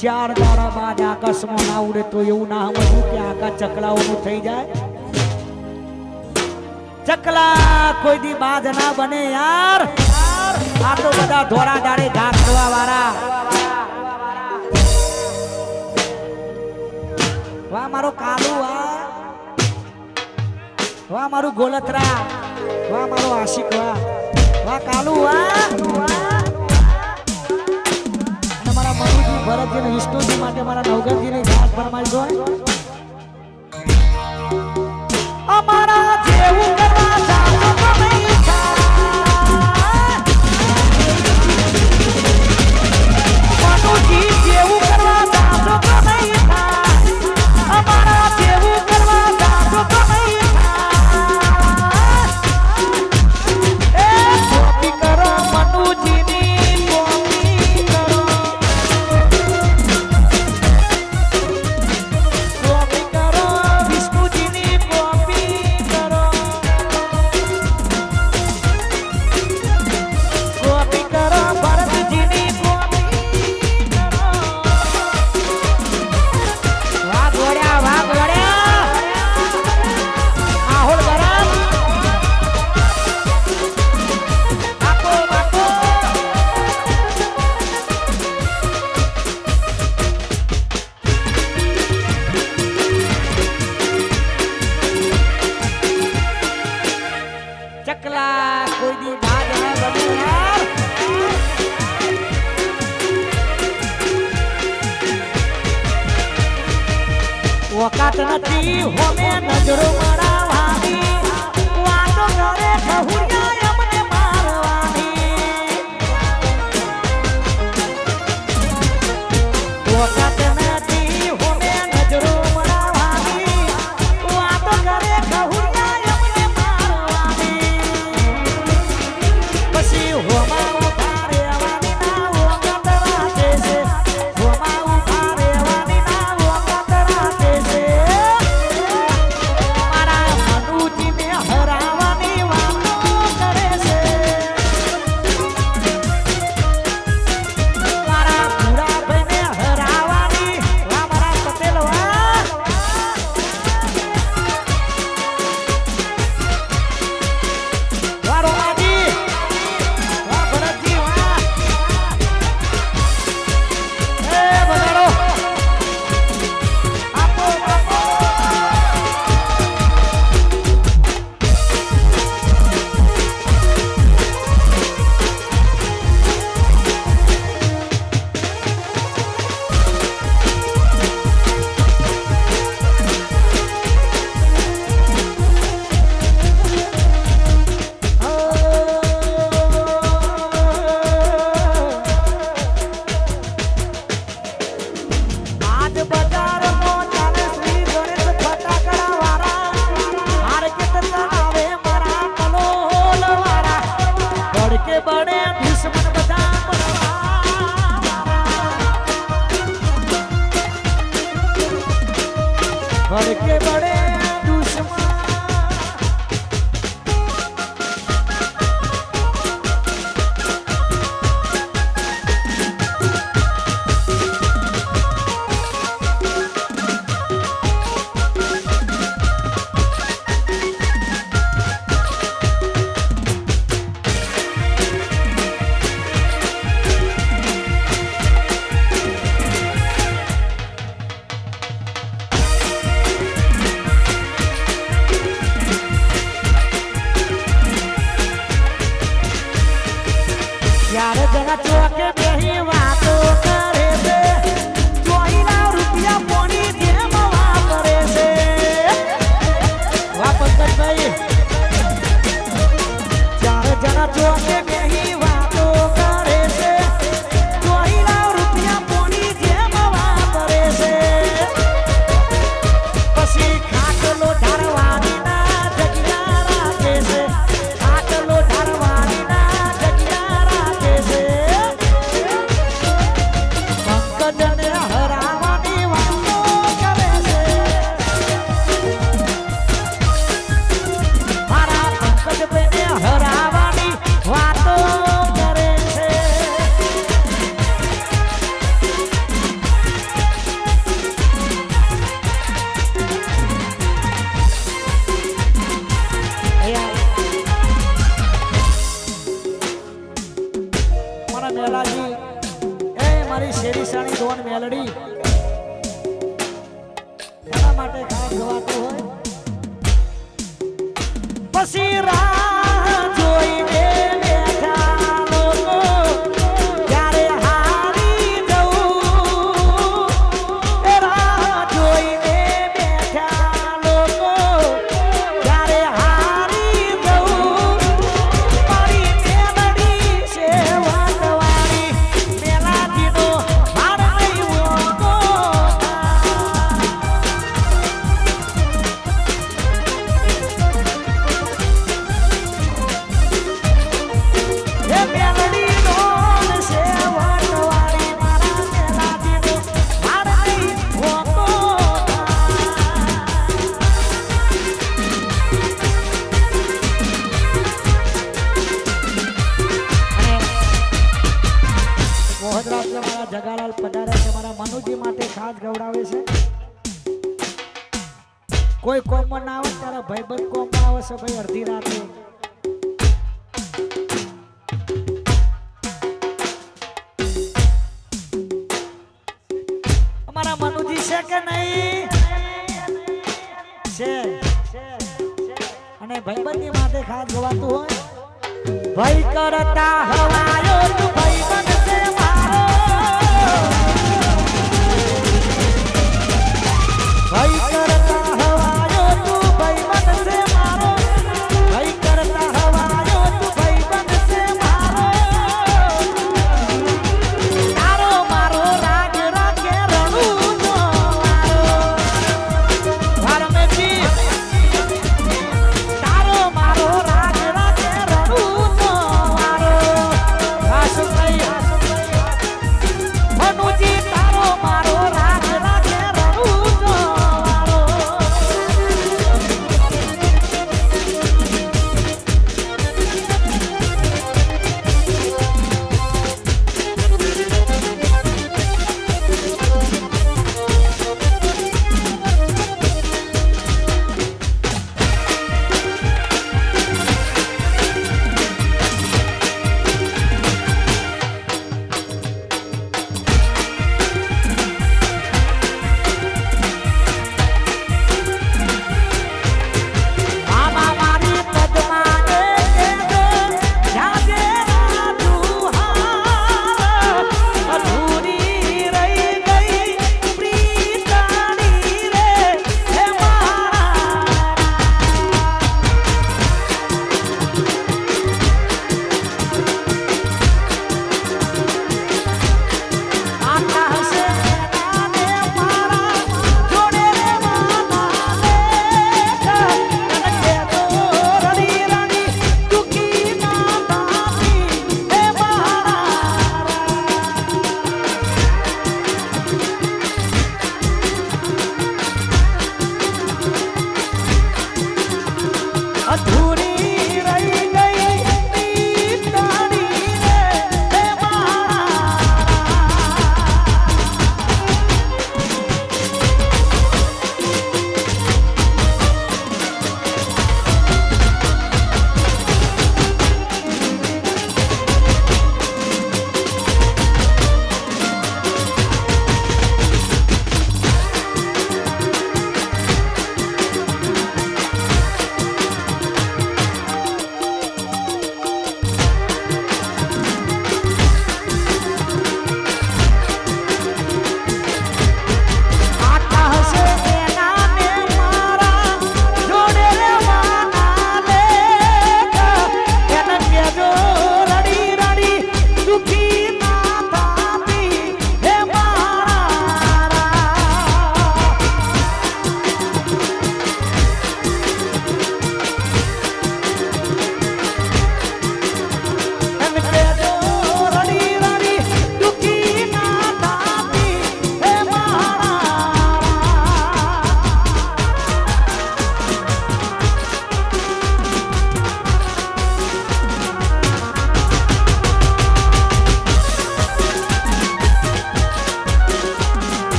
4 દાડા બાદ આકાશમાં ના ઉડે તો એવું ના સમજવું કે આકાશ ચકલાઓનું થઈ જાય. ચકલા કોઈ દી બાદ ના બને યાર. આ તો બધા ધોરા દાડે ઘા કરવા વાળા. વાહ મારો કાલુ, વાહ મારું ગોલતરા, વાહ મારો આશિક, વાહ કાલુ, વાહ મારા મનુજી, ભરતજી ને વિષ્ણુજી માટે મારા નવગણજી ની જાત ફરમાઈ દો. અમારા જેવું કરવા જાતો તો નહીં થાય. મનુજી જેવું કરવા જાતો તો નહીં થાય. અમારા જેવું કરવા જાતો તો નહીં થાય. એ કોપી કરો મનુજીની, કોપી કરો, કોપી કરો વિષ્ણુજીની, કોપી કરો, કોપી કરો ભરતજીની, કોપી કરો. વાહ ગોળ્યા, વાહ ગોળ્યા, માહોલ ગરમ. બાકો બાકો ચકલા કોઈ દી બાદ ના બને યાર. વકાત નથી હોમે નજરો મરાવાની. વાતો કરે ખહુરિયા એમને મારવાની. વકાત નથી હોમે નજરો મરાવાની. વાતો કરે ખહુરિયા એમને મારવાની. પછી હોમાં ઉભા રહેવાની ના વખત રાખે છે. હોમાં ઉભા રહેવાની ના વખત રાખે છે. મારા મનુજીને હરાવવાની વાતો કરે છે. મારા ભૂરાભાઈને હરાવવાની, વાહ મારા પટેલ, વાહ વાહ રોમાજી, વાહ ભરતજી, વાહ એ બગાડો. આપો આપો આજ બજારમાં ચાલે શ્રી ગણેશ ફટાકડા વાળા. માર્કેટ ચલાવે મારા કલોલ વાળા. ભડકે બળે દુશ્મન બધા ભડકે બળે દુશ્મન. યાર જણા ચોકે બેહી વાતો કરે છે. ચોઈના રૂપિયા પોણી જેમ વાપરે છે. વાહ પંકજભાઈ. 4 જણા ચોકે બેહી વાતો કરે છે. ચોઈના રૂપિયા પોણી જેમ વાપરે છે. પછી ખાટલો ઢાળવાની ના જગ્યા રાખે છે. ખાટલો ઢાળવાની ના જગ્યા રાખે છે. અમારા મેલાજી એ મારી શેરી સાણી દોન મેલડી એના માટે ખાસ ગવાતો હોય પછી રાહ જોઈને બેઠા લોકો ક્યારે હારી જવું એ રાહ જોઈને બેઠા લોકો ક્યારે હારી જવું મારી મેલડી છે વાતવાળી મેલાજીનો હાર નહીં હોતો જગાલાલ પધાર્યા છે મારા મનુજી માટે ખાસ ગવડાવે છે કોઈ કોમમાં ના આવે તારા ભાઈબંધ કોમમાં આવે છે ભાઈ અડધી રાતે અમારા મનુજી છે કે નહીં છે અને ભાઈબંધની માટે ખાસ ગવાતું હોય ભાઈ કરતા હવાયો તું ભાઈબંધ છે મારો ભાઈ કરતા હવાયો તું ભાઈબંધ છે મારો ભાઈ કરતા હવાયો તું ભાઈબંધ છે મારો તારો મારો રાગ રાખે રણું નો વારો વારમેજી તારો મારો રાગ રાખે રણું નો વારો ખાસ ભાઈ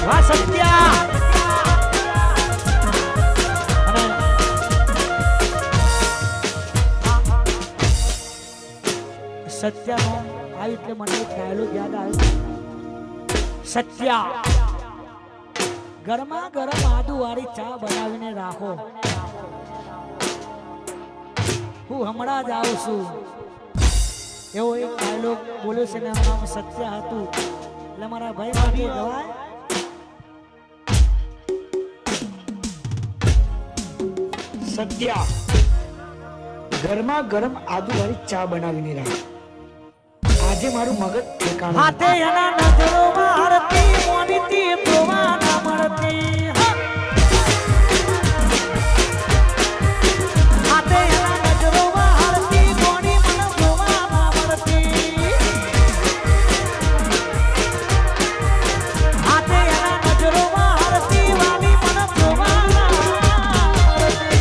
વાહ સત્યા અને સત્યાનો આ એટલે મને એક ડાયલોગ યાદ આવ્યો સત્યા ગરમા ગરમ આદુ વાળી ચા બનાવીને રાખો હું હમણાં જ આવું છું એવો એક ડાયલોગ બોલ્યો છે ને નામ સત્ય હતું એટલે મારા ભાઈ માટે ગવાય સત્યા ગરમા ગરમ આદુ વાળી ચા બનાવીને રાખ આજે મારું મગજ ઠેકાણું હાથે એના નજરો મારતી મોનીતી પ્રોવા ના મળતી હાથે એના નજરો મારતી મોની મને પ્રોવા ના મળતી હાથે એના નજરો મારતી વાલી મને પ્રોવા ના મળતી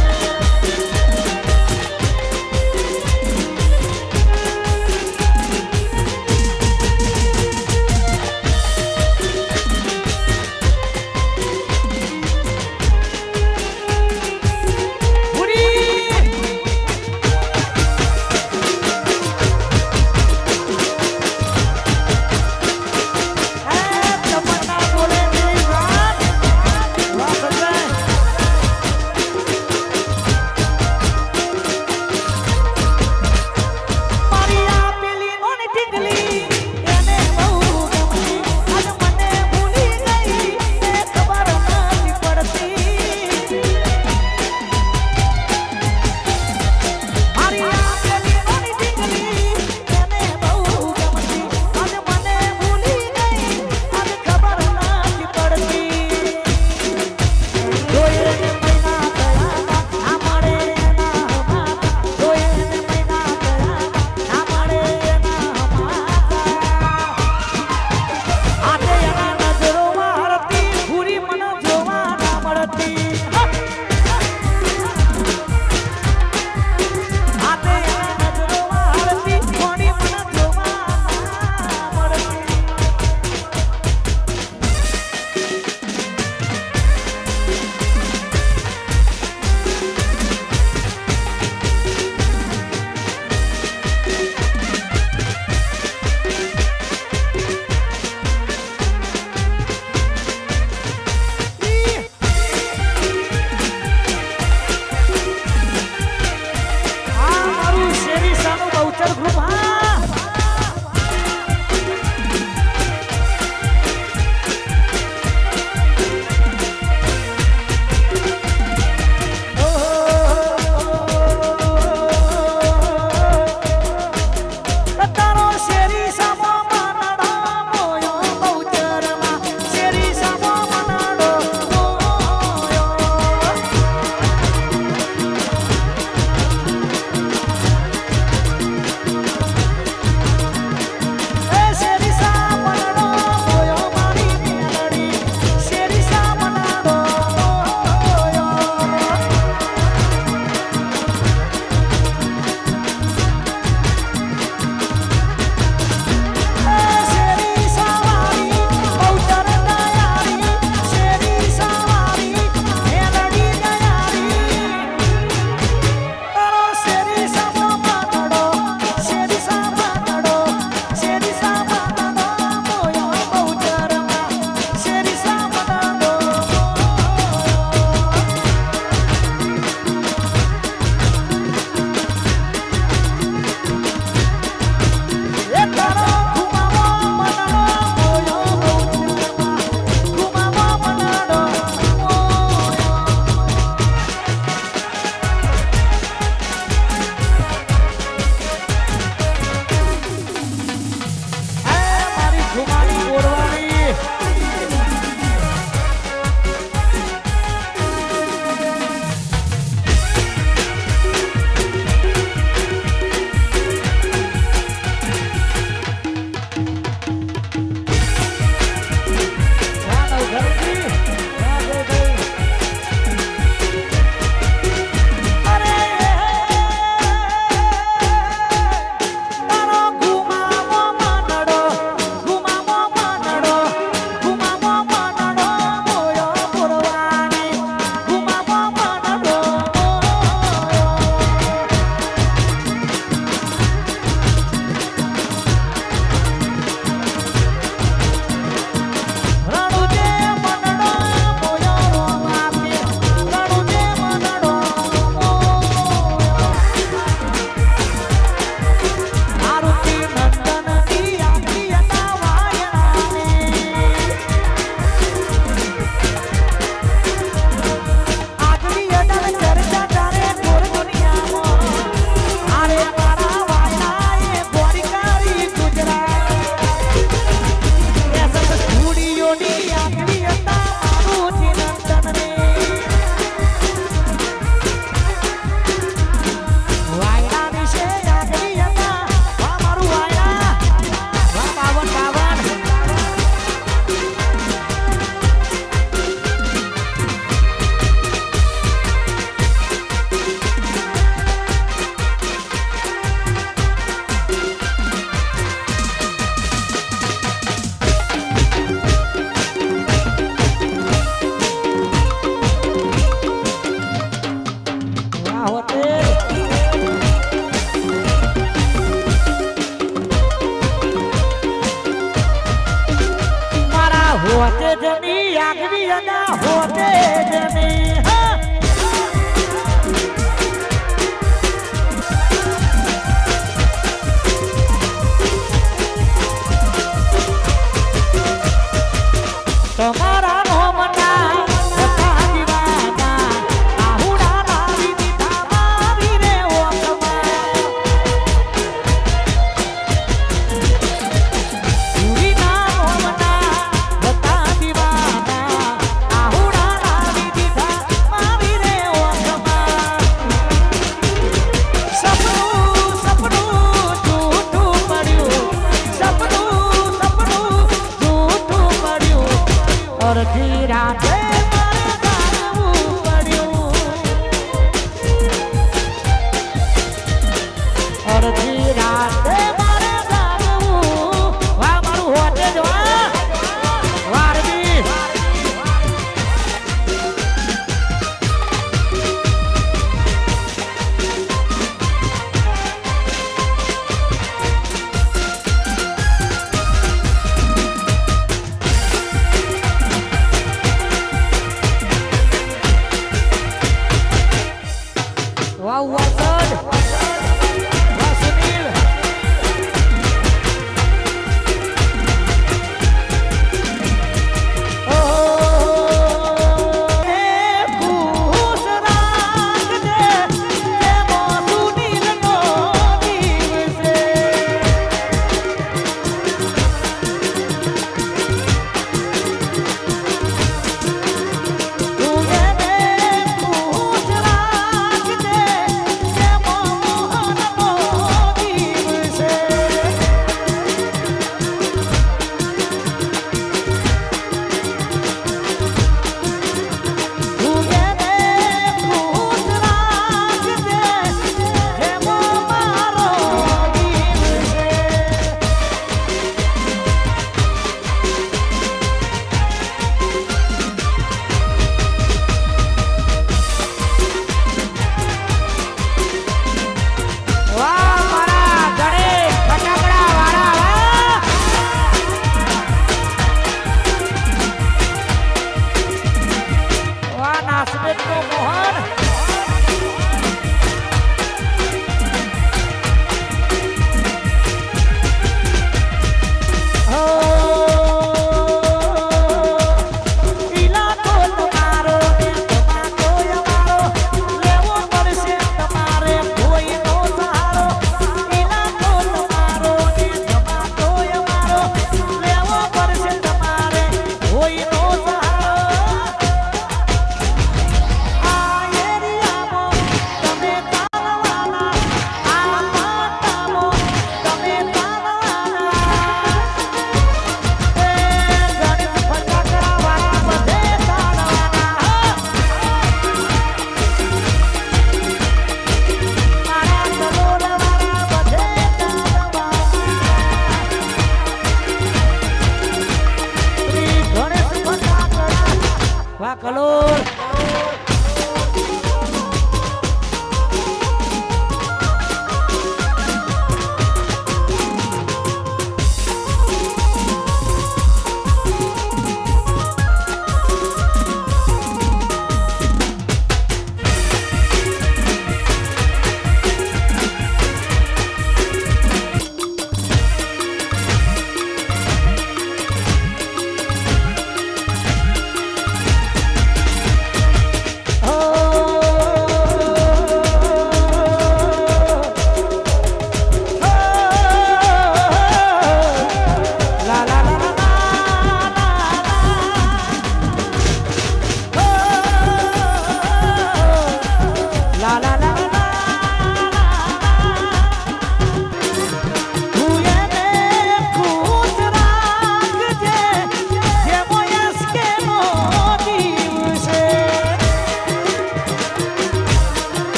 હોતે જની આગવી અદા હોતે જની તમારા નોમના હતા દીવાના આહુડા લાવી દીધા મારી રે ઓકમાં પૂરીના નોમના હતા દીવાના આહુડા લાવી દીધા મારી રે ઓકમાં સપનું જૂઠું પડ્યું સપનું જૂઠું પડ્યું અડધી રાતે મારે જાગવું પડ્યું અડધી રાતે મારે જાગવું વાહ મારું હોતે જ વારબી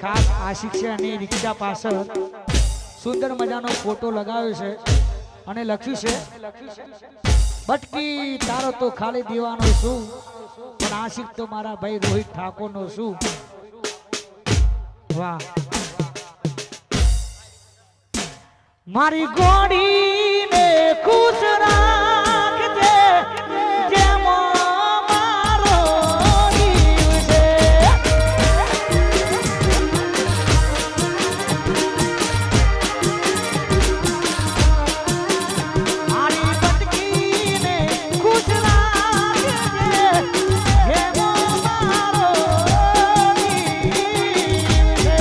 ખાસ આશિક છે અને રિક્ષા પાછળ સુંદર મજાનો ફોટો લગાવ્યો છે અને લખ્યું છે બટકી તારો તો ખાલી દીવાનો છું પણ આશિક તો મારા ભાઈ રોહિત ઠાકોરનો છું. વાહ મારી ગોડીને ખુશ રાખજે જેમ મારો જીવ છે. મારી બટકીને ખુશ રાખજે જેમ મારો જીવ છે.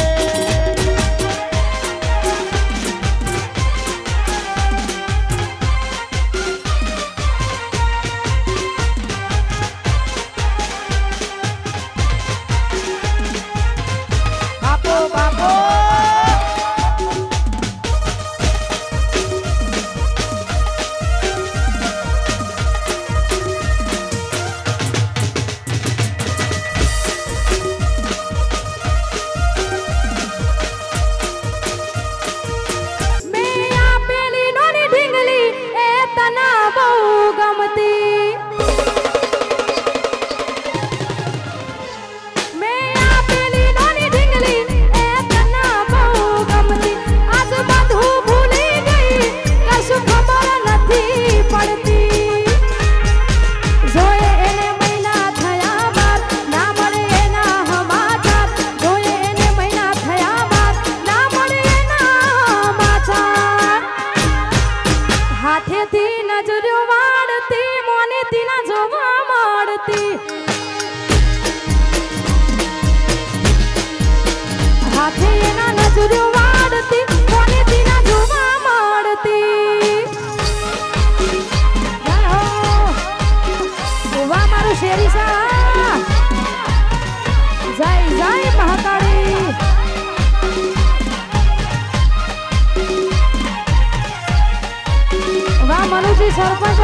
રણુજી સરપંચ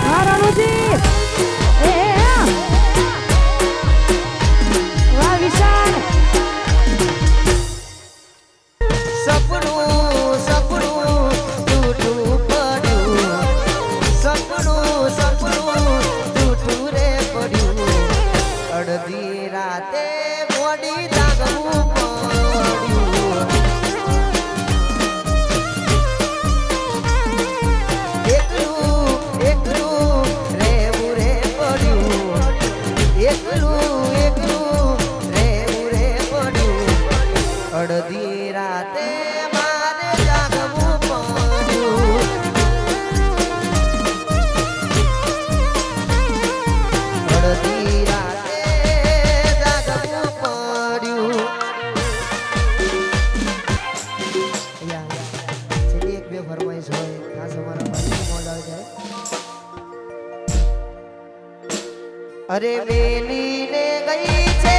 હા રણુજી એ વાહ વિશાલ સપનું સપનું તૂટું પડ્યું સપનું સપનું તૂટું રે પડ્યું અડધી રાતે મોડી જાગવું પડ્યું એકલું એકલું રહેવું રે પડ્યું એકલું એકલું રહેવું રે પડ્યું અડધી રાતે મારે જાગવું પડ્યું અડધી રાતે જાગવું પડ્યું છેલ્લી એક બે ફરમાઈશ હોય ખાસ અમારા ભાઈની મોજ આવી જાય અરે વેલી ને ગઈ છે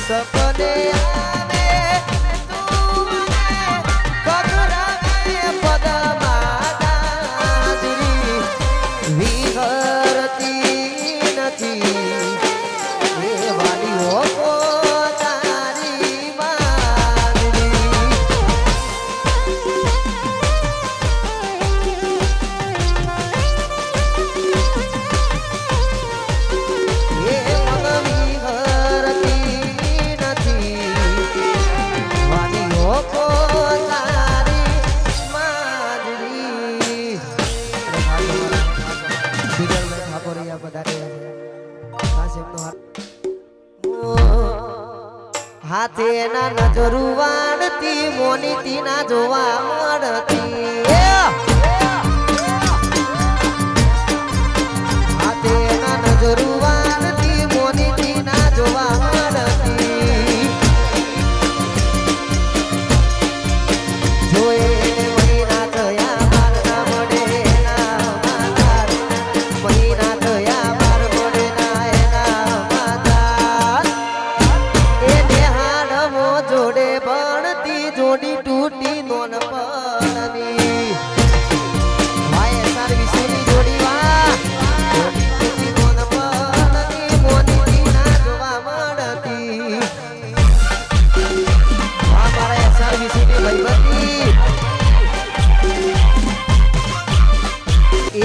સપને આવે તું કગરાવે પદમાં ગાજરી વિહરતી નથી એ વાલીઓ તારી માગણી એ મન વિહરતી નથી હાથે એના નજરો વાળતી મોનીતી ના જોવા મળતી હાથે એના નજરો વાળતી મોનીતી ના જોવા મળતી જોએ મહિના થયા બાર ના મળે એના માતાર મહિના થયા બાર મળે ના એના માતાર એને હાડમો જોડે ભણતી જોડી તૂટી નોન પડની ભાઈ સાર વિશુની જોડી વા જોડી તૂટી નોન પડની મોની ના જોવા મળતી આ મારા સાર વિશુની ભાઈબંધી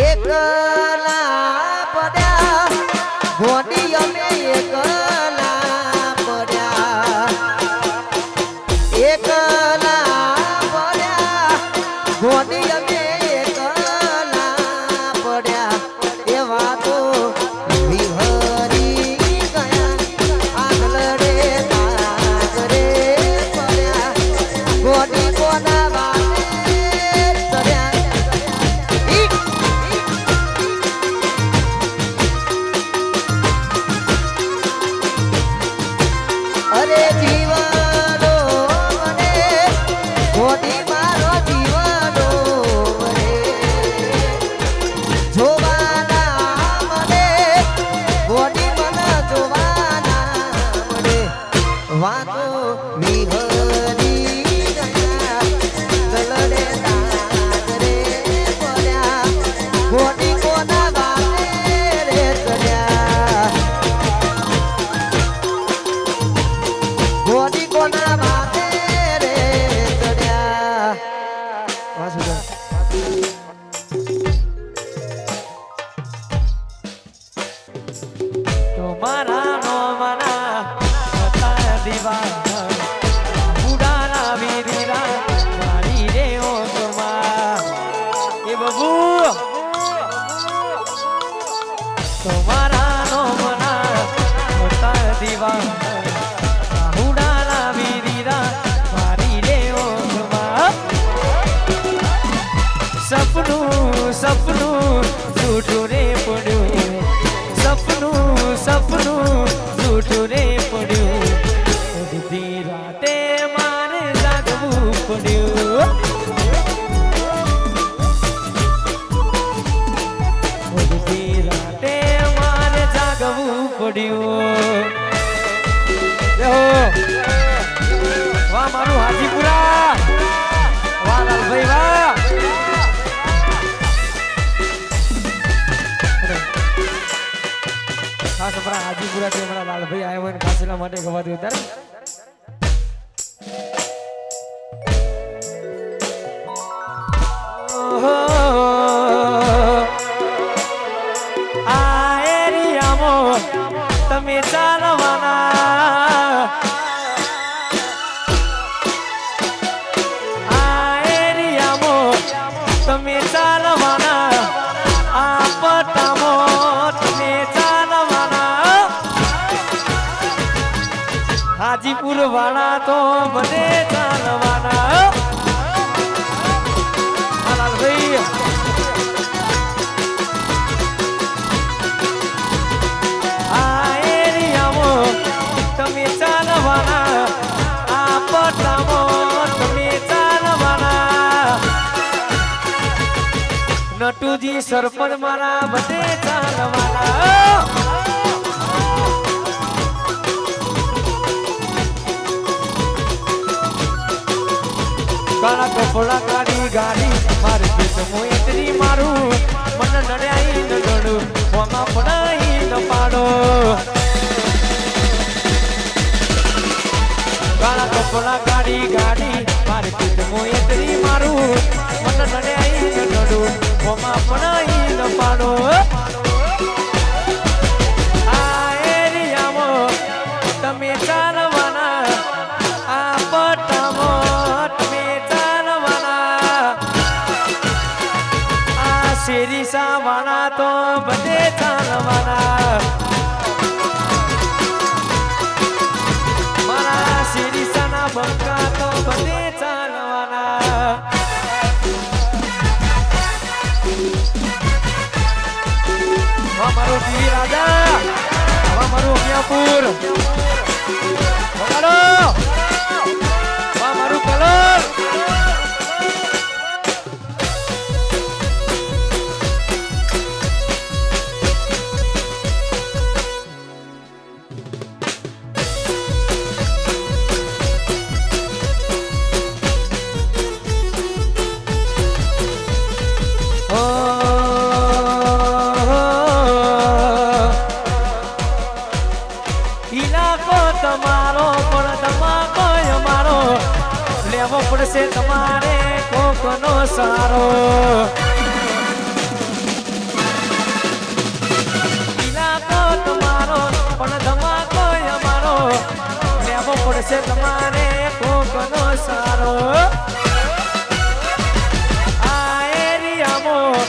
એકલા પડ્યા ગોડી અમે એકલા પડ્યા ગોડી અમે એકલા પડ્યા એવા તો વિહરી ગયા આગળ રે નાગરે પડ્યા ગોડી કોના વાતે ચડ્યા અરે જીવનો મને ગોડી મારો જીવનો મને જોવાના મને ગોડી મને જોવાના મને વાતો વિહરી ગયા ગલડે નાગરે પડ્યા ગોડી કોના વાતે રે ચડ્યા ગોડી કોના વાતે રે ચડ્યા તમારા નો મના હતા દીવાના ઉડાના વીરા મારી રે ઓ તમા એ બબુ તમારા નો મના હતા દીવાના ઉડાના વીરા મારી રે ઓ તમા સપનું સપનું જૂઠું રે પડ્યું સપનું જૂઠું રે પડ્યું અડધી રાતે મારે જાગવું પડ્યું અડધી રાતે મારે જાગવું પડ્યું વાહ મારું હાજીપુરા વાહ લાલભાઈ વાહ ખાસ આપણા હાજીપુરાથી હમણાં લાલભાઈ આવ્યા હોય ને ખાસ એના માટે ગવાતું ત્યારે આ એરિયામાં તમે ચાલવાના આ એરિયામાં તમે ચાલવાના આ પટ્ટામાં તમે હાજીપુર વાળા તો બધે ચાલવાના લાલભાઈ આ એરિયામાં તમે ચાલવાના આ પટ્ટામાં તમે ચાલવાના નટુજી સરપંચ મારા બધે ચાલવાના કાળા કપડા કાઢી ગાડી મારે પેટ મોયતરી મારું મન નડ્યાઈ ન નડું હોમાં પડાઈ ન પાડો કાળા કપડા કાઢી ગાડી મારે પેટ મોયતરી મારું મન નડ્યાઈ ન નડું હોમાં પડાઈ ન પાડો આ એરિયામાં તમે ચાલવાના આ પટ્ટામાં તમે શેરીસા વાળા તો બધે ચાલવાના મારા બંકા તો બધે ચાલવાના મારો ટીવી રાજા મારું અમિયાપુર મારું કલર તમારો પણ ધમાકો અમારો લેવો પડશે તમારે કોકનો સારો ઇલાકો તમારો પણ ધમાકો અમારો લેવો પડશે તમારે કોકનો સારો આ એરિયામાં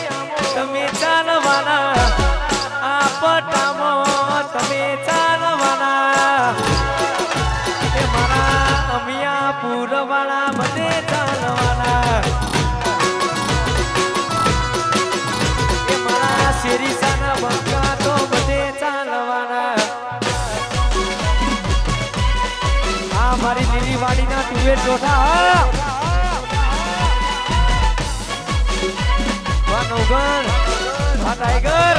તમે ચાલવાના આ પટામાં તમે ચાલવાના પૂરવાળા બધે ચાલવાના એ મારા શેરીસાના બંકા તો બધે ચાલવાના આ મારી લીલી વાડીના તુવેર જોઠા નવગણ આ ટાઈગર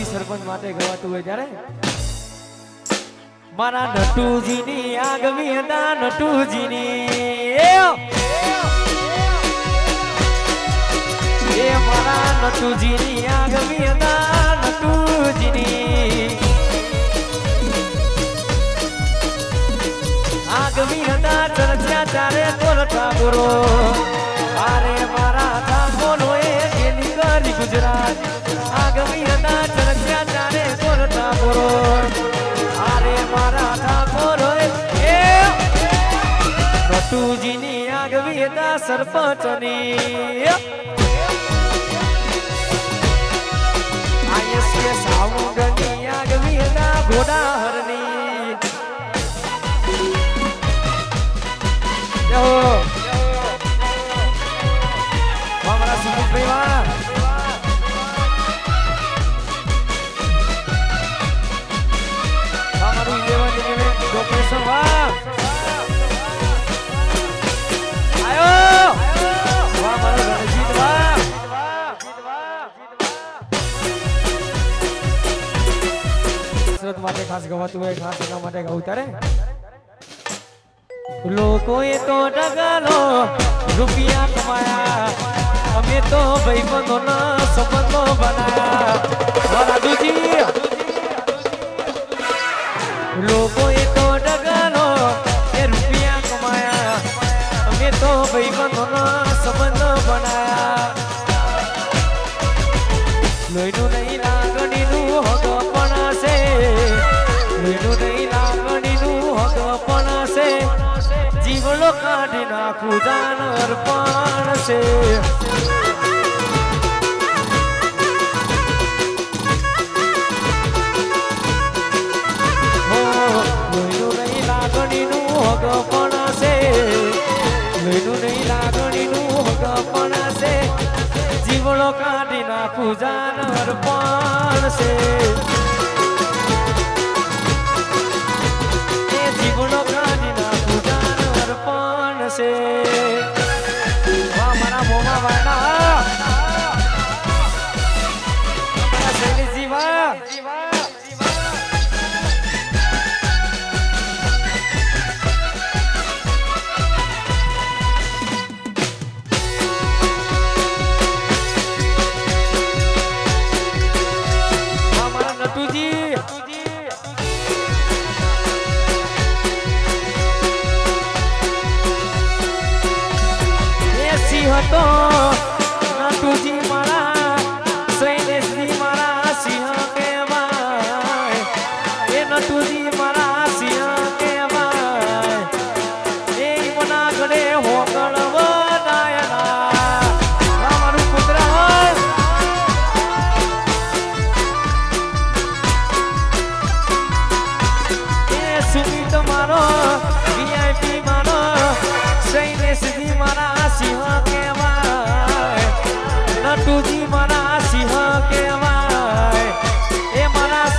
સરપંચ માટે ગવાતું હોય ત્યારે મારા નટુજીની આગવી હતા નટુજીની એ મારા નટુજીની આગવી હતા નટુજીની આગવી હતા ચરચ્યા ચારે તોરતા બોરો અરે મારા ઠાકોરો એ ગેલી કરી ગુજરાત આગવી હતા ચરચ્યા ચારે તોરતા બોરો અરે મારા ઠાકોરો એ નટુજીની આગવી હતા સરપંચની આયસ્કે સાઉન્ડની આગવી હતા ઘોડાહરની મારા સુમિતભાઈ વાહ મારું 11 ડોક્યુમેન્ટેશન વાહ આયો વાહ મારો રણજીત વાહ કસરત માટે ખાસ ગવાતું હોય ખાસ એના માટે ગાવું ત્યારે લોકોએ તો ડગાલો રૂપિયા કમાયા અમે તો ભાઈબંધોના સંબંધો બનાયા રાજુજી લોકોએ તો ડગાલો એ રૂપિયા કમાયા અમે તો ભાઈબંધોના સંબંધો બનાયા લોહીનું નહીં લાગણીનું હક પણ છે લોહીનું નહીં લાગણીનું હક પણ છે જીવડો કાઢી નાખું જાનર પણ છે લોહીનું નહીં લાગણીનું હક પણ છે લોહીનું નહીં લાગણીનું હક પણ છે જીવડો કાઢી નાખું જાનર પણ છે એ જીવડો કાઢી નાખું જાનર પણ છે વાહ મારા મોમા વાળા શૈલેષજી વાહ હતો નટુજી મારા શૈલેષજી મારા સિંહ કહેવાય એ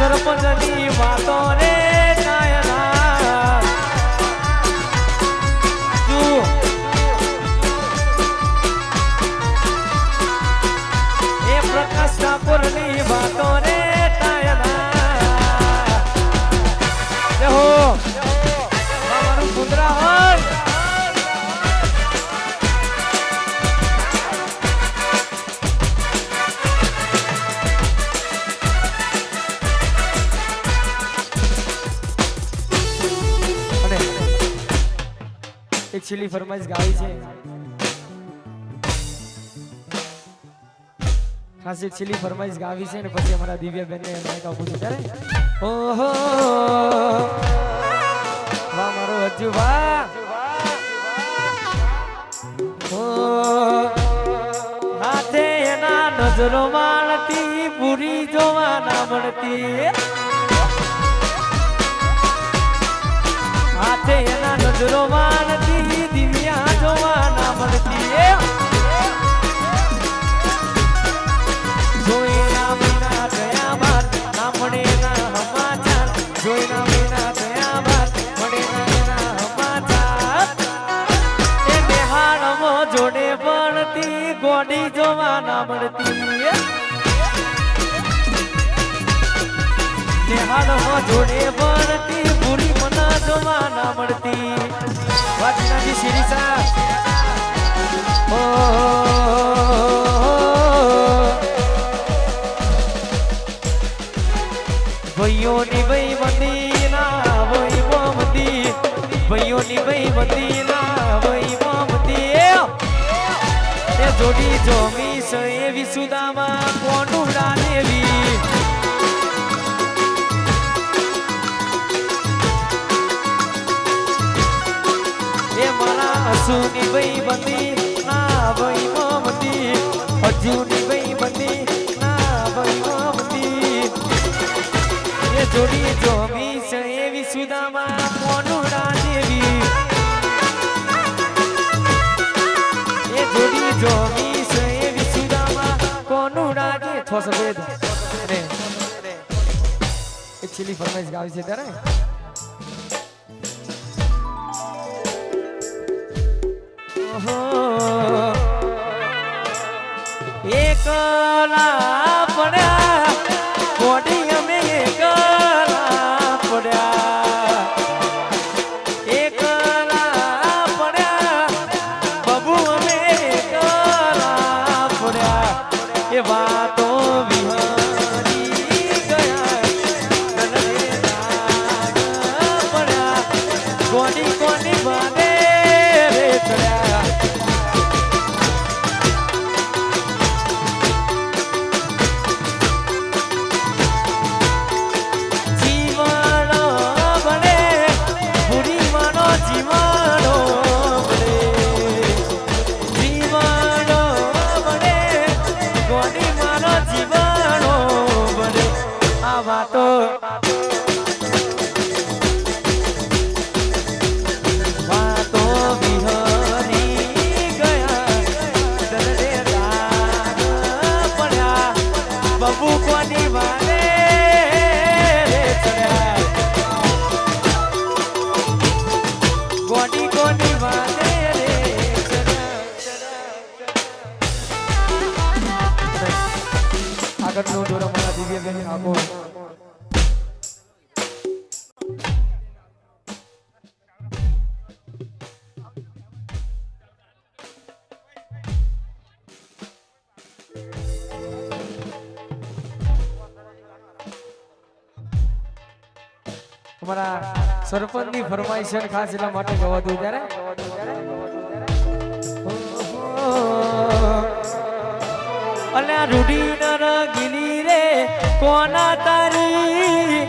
સરપંચની વાતો રે નાયના તું એ પ્રકાશ ઠાકોરની વાતો રે નાયના દેહો મારું કુંદરા હોય એક છેલ્લી ફરમાઈશ ગાવી છે ખાસ એક છેલ્લી ફરમાઈશ ગાવી છે ને પછી અમારા દિવ્યાબેન ને માઈક આપું છું ત્યારે ઓહો વાહ મારો હજુ વાહ ઓ હાથે એના નજરો માણતી પૂરી જોવા ના મળતી હાથે એના નજરો માનતી દિવ્યા જોવા ના મળતી જોઈના વિના ગયા બાદ ના મળે ના સમાચાર જોઈના વિના ગયા બાદ મળે ના સમાચાર એ બેહાડમો જોડે પડતી ગોડી જોવા ના મળતી બેહાડમો જોડે પડતી પૂરી મના જોવા ના મળતી વાચનાજી શિરીષા ઓ ભાઈઓની ભાઈ મંદી ના ભાઈ મોમતી ભાઈઓની ભાઈ મંદી ના ભાઈ મોમતી એ જોડી જોમી સ એવી સુદામાં કોનુડા દેવી એ મારા હસુની ભાઈ બંદી ના ભાઈ મોમતી હજુની ભાઈ બંદી ના ભાઈ મોમતી એ જોડી જોમી છે એવી સુદામાં કોનુડા દેવી એ જોડી જોમી છે એવી સુદામાં કોનુડા દે થો સફેદ ને એક છેલ્લી ફરમાઈશ ગાવી છે ત્યારે એકલા પડ્યા કોડી અમે એકલા પડ્યા એકલા પડ્યા બબુ અમે એકલા પડ્યા એ વાતો વિહારી ગયા નનરે નાગ પડ્યા કોડી કોડી બાને રે ચડ્યા આગળનો દોરો મારા દિવ્યાબેન આપો અમારા સરપંચની ફરમાઈશ ખાસ એટલા માટે ગવાતું ત્યારે અલ્યા રૂડી નરગીની રે કોના તારી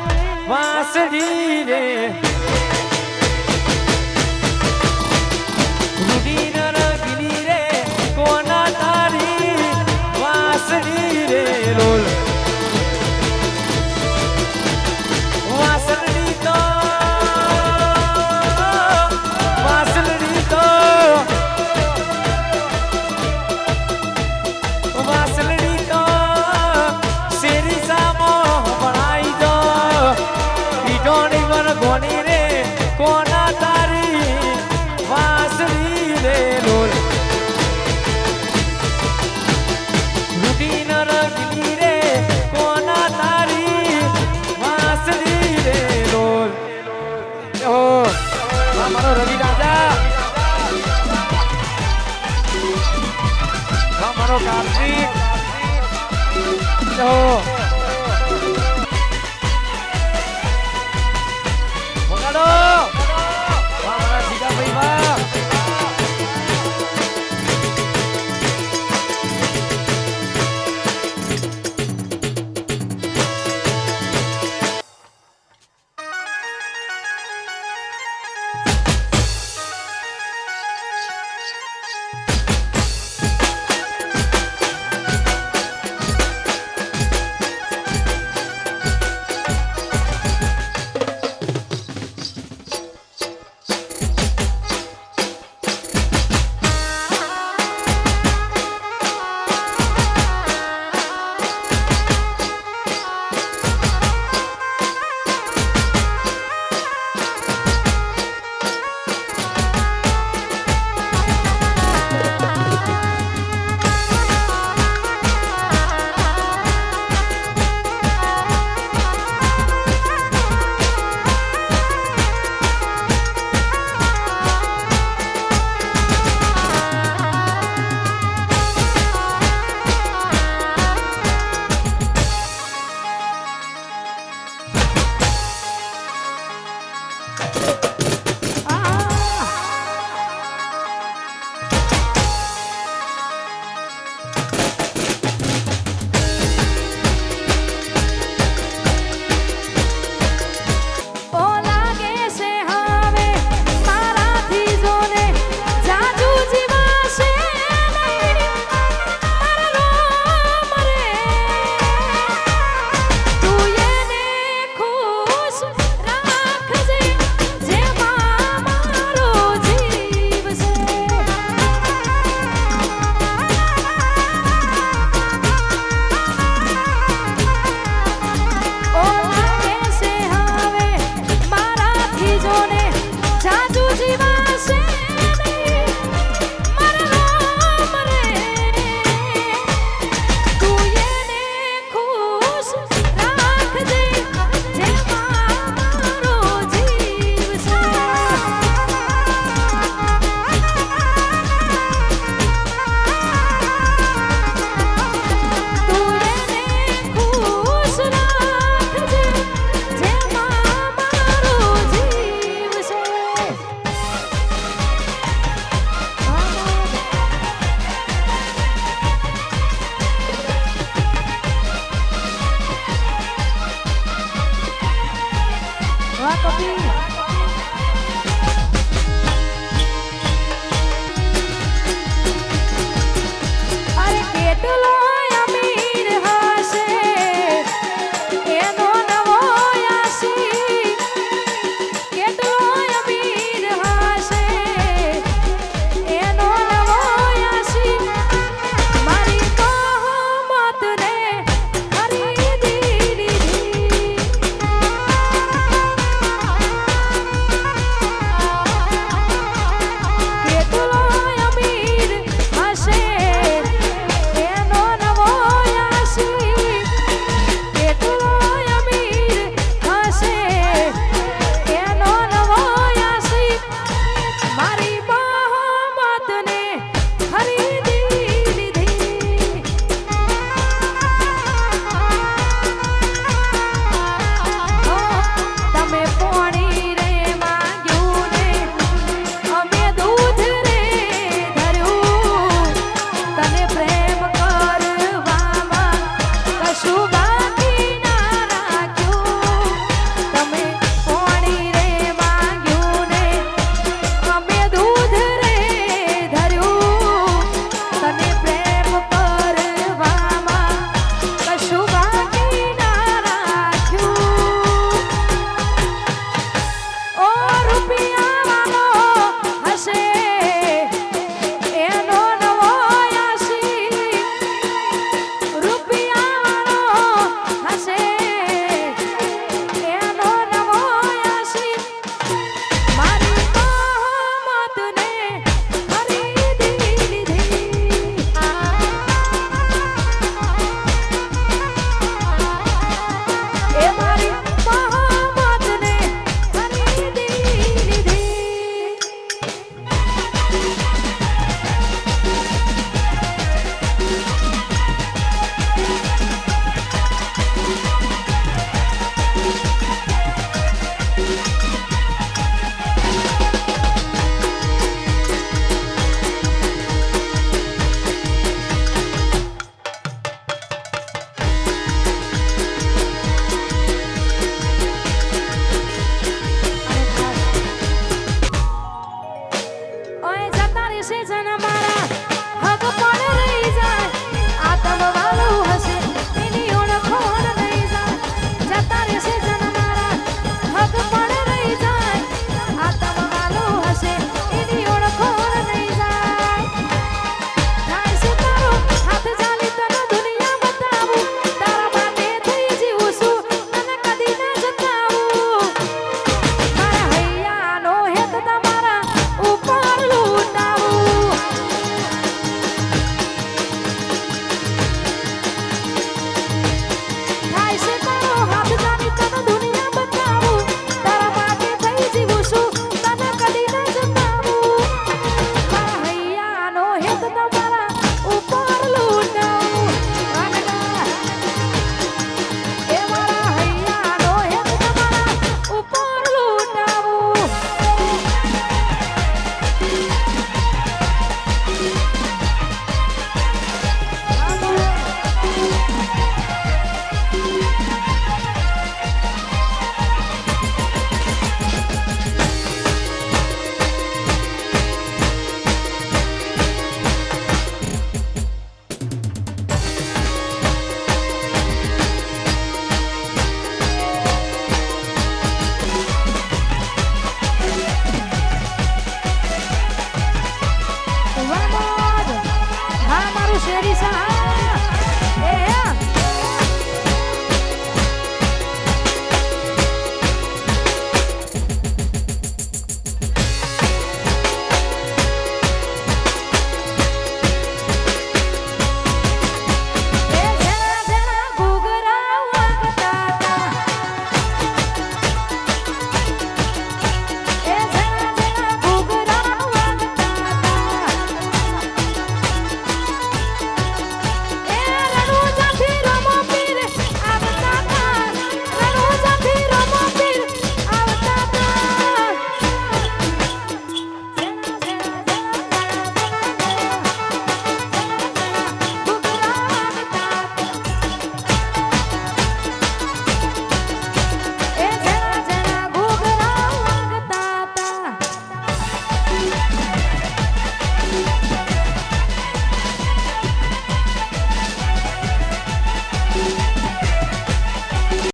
વાસડી રે રૂડી નરગીની રે કોના તારી વાસડી રે રોલ વાસડી તો શેરી સામો ભણાઈ દો મારો કાર્તિક જો વગાડો વાહ મારા જીગાભાઈ વાહ અરે કેટલો